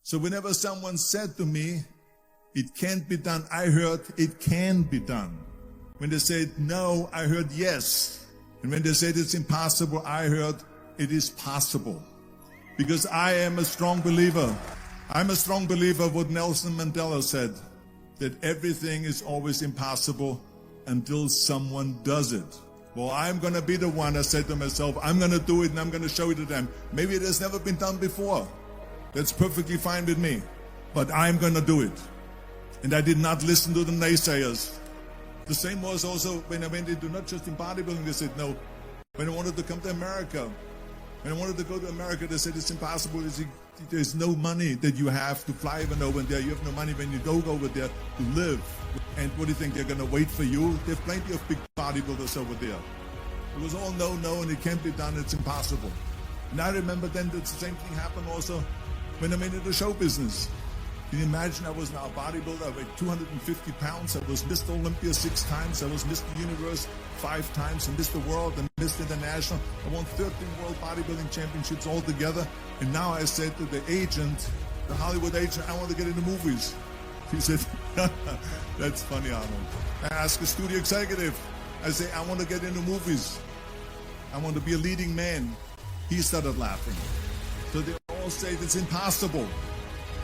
So whenever someone said to me, it can't be done, I heard it can be done. When they said no, I heard yes. And when they said it's impossible, I heard it is possible. Because I am a strong believer. I'm a strong believer of what Nelson Mandela said, that everything is always impossible until someone does it. Well, I'm going to be the one, I said to myself, I'm going to do it and I'm going to show it to them. Maybe it has never been done before. That's perfectly fine with me. But I'm going to do it. And I did not listen to the naysayers. The same was also when I went into, not just in bodybuilding, they said no. When I wanted to come to America, when I wanted to go to America, they said it's impossible. There's no money that you have to fly even over there. You have no money when you go over there to live. And what do you think, they're going to wait for you? There's plenty of big bodybuilders over there. It was all no, and it can't be done, it's impossible. And I remember then that the same thing happened also when I went into the show business. Can you imagine, I was now a bodybuilder, I weighed 250 pounds, I was Mr. Olympia 6 times, I was Mr. Universe 5 times, and Mr. World and Mr. International. I won 13 World Bodybuilding Championships altogether. And now I said to the agent, the Hollywood agent, I want to get into movies. He said, that's funny, Arnold. I asked a studio executive, I say, I want to get into movies. I want to be a leading man. He started laughing. So they all say it's impossible.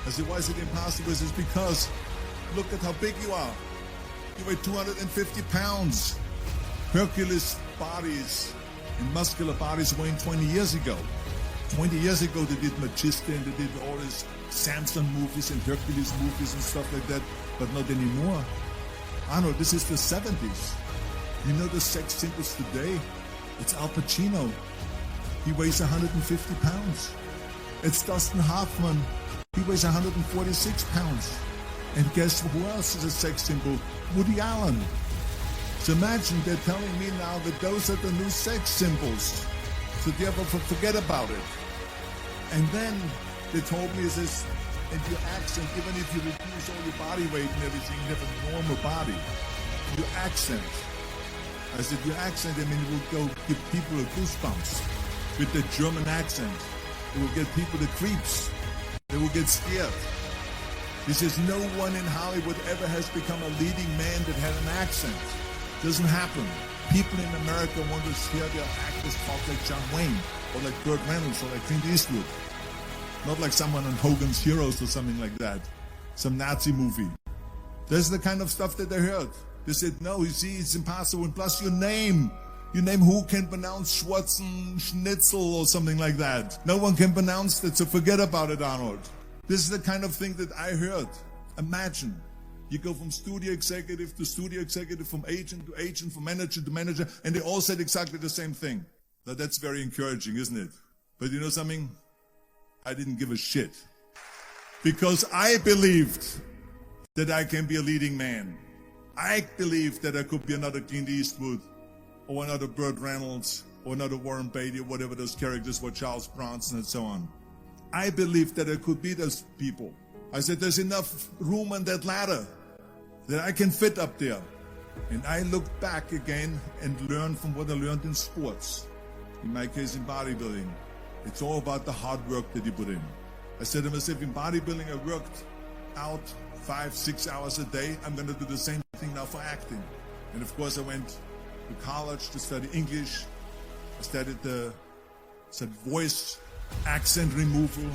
I said, why is it impossible? He says, because look at how big you are. You weigh 250 pounds. Hercules bodies and muscular bodies weighing 20 years ago. 20 years ago, they did Magista and they did all these Samson movies and Hercules movies and stuff like that, but not anymore. Arnold, this is the 70s. You know the sex symbols today? It's Al Pacino. He weighs 150 pounds. It's Dustin Hoffman. He weighs 146 pounds. And guess who else is a sex symbol? Woody Allen. So imagine they're telling me now that those are the new sex symbols. So they ever forget about it. And then they told me, is this, and your accent, even if you reduce all your body weight and everything, you have a normal body. Your accent. I said, your accent, I mean, it will go give people a goosebumps. With the German accent, it will get people the creeps. They will get scared. He says, no one in Hollywood ever has become a leading man that had an accent. Doesn't happen. People in America want to hear their actors talk like John Wayne, or like Burt Reynolds, or like Clint Eastwood. Not like someone on Hogan's Heroes or something like that. Some Nazi movie. That's the kind of stuff that they heard. They said, no, you see, it's impossible. And plus your name. Your name, who can pronounce Schwarzenegger or something like that? No one can pronounce that, so forget about it, Arnold. This is the kind of thing that I heard. Imagine. You go from studio executive to studio executive, from agent to agent, from manager to manager, and they all said exactly the same thing. Now that's very encouraging, isn't it? But you know something? I didn't give a shit. Because I believed that I can be a leading man. I believed that I could be another Clint Eastwood, or another Burt Reynolds, or another Warren Beatty, or whatever those characters were, Charles Bronson and so on. I believed that I could be those people. I said, there's enough room on that ladder that I can fit up there. And I looked back again and learned from what I learned in sports. In my case, in bodybuilding. It's all about the hard work that you put in. I said to myself, in bodybuilding, I worked out 5-6 hours a day. I'm going to do the same thing now for acting. And of course, I went to college to study English. I studied voice, accent removal,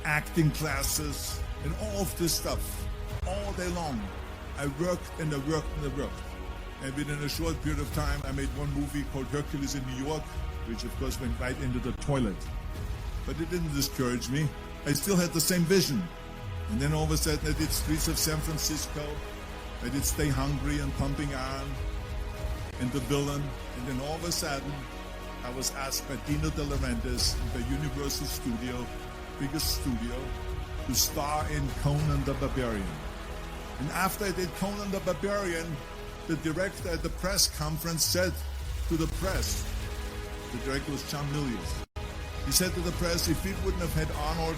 acting classes, and all of this stuff all day long. I worked and I worked and I worked. And within a short period of time, I made one movie called Hercules in New York, which of course went right into the toilet. But it didn't discourage me. I still had the same vision. And then all of a sudden I did Streets of San Francisco. I did Stay Hungry and Pumping On and The Villain. And then all of a sudden I was asked by Dino De Laurentiis in the Universal Studio, biggest studio, to star in Conan the Barbarian. And after I did Conan the Barbarian, the director at the press conference said to the press, the director was John Milius, he said to the press, if we wouldn't have had Arnold,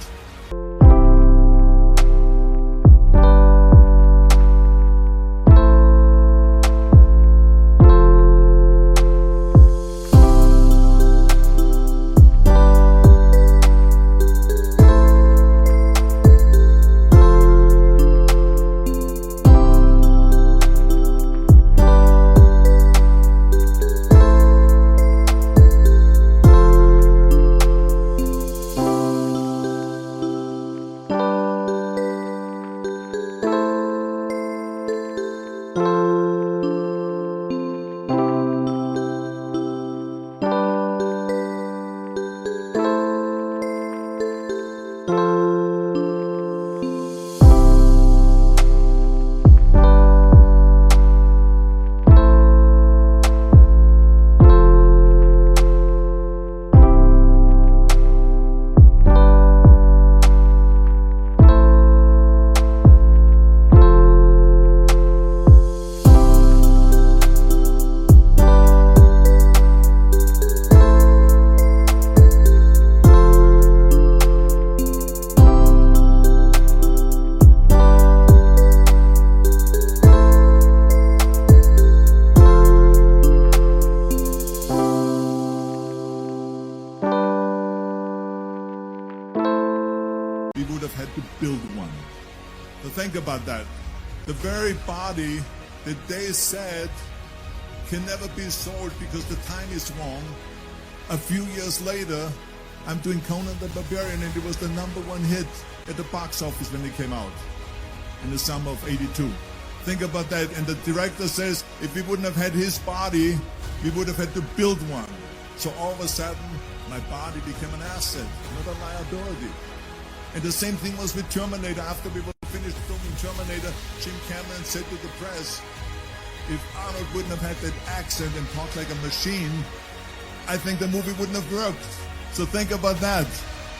would have had to build one. So think about that. The very body that they said can never be sold because the time is wrong. A few years later, I'm doing Conan the Barbarian, and it was the #1 hit at the box office when it came out in the summer of '82. Think about that. And the director says, if we wouldn't have had his body, we would have had to build one. So all of a sudden, my body became an asset, not a liability. And the same thing was with Terminator. After we were finished filming Terminator, Jim Cameron said to the press, if Arnold wouldn't have had that accent and talked like a machine, I think the movie wouldn't have worked. So think about that.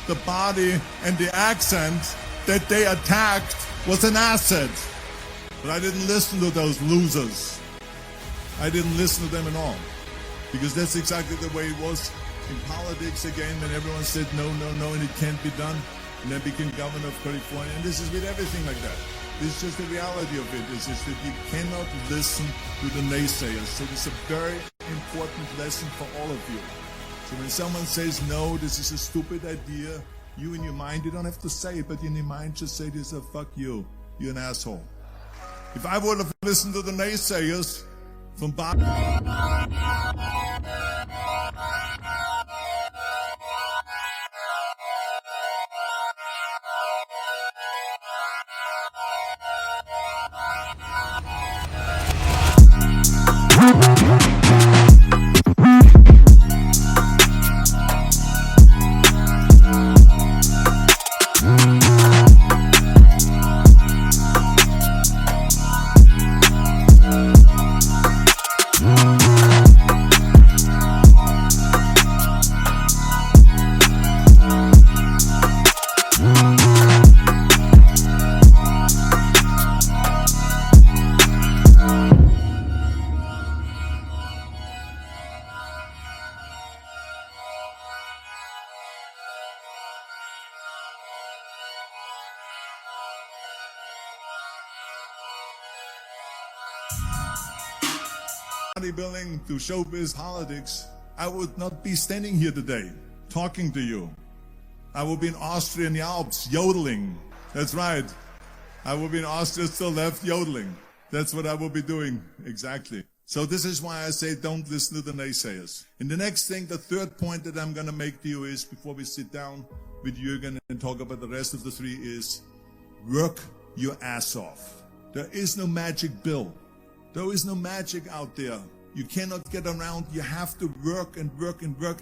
The body and the accent that they attacked was an asset. But I didn't listen to those losers. I didn't listen to them at all. Because that's exactly the way it was in politics again, when everyone said no, no, no, and it can't be done. And then became governor of California. And this is with everything like that. This is just the reality of it. It's just that you cannot listen to the naysayers. So it's a very important lesson for all of you. So when someone says, no, this is a stupid idea, you in your mind, you don't have to say it, but in your mind just say this, fuck you. You're an asshole. If I would have listened to the naysayers from bodybuilding to showbiz politics, I would not be standing here today talking to you. I would be in Austria in the Alps yodeling. That's right. I would be in Austria still left yodeling. That's what I will be doing exactly. So this is why I say don't listen to the naysayers. And the next thing, the third point that I'm going to make to you is, before we sit down with Jürgen and talk about the rest of the three, is work your ass off. There is no magic pill. There is no magic out there. You cannot get around. You have to work and work and work.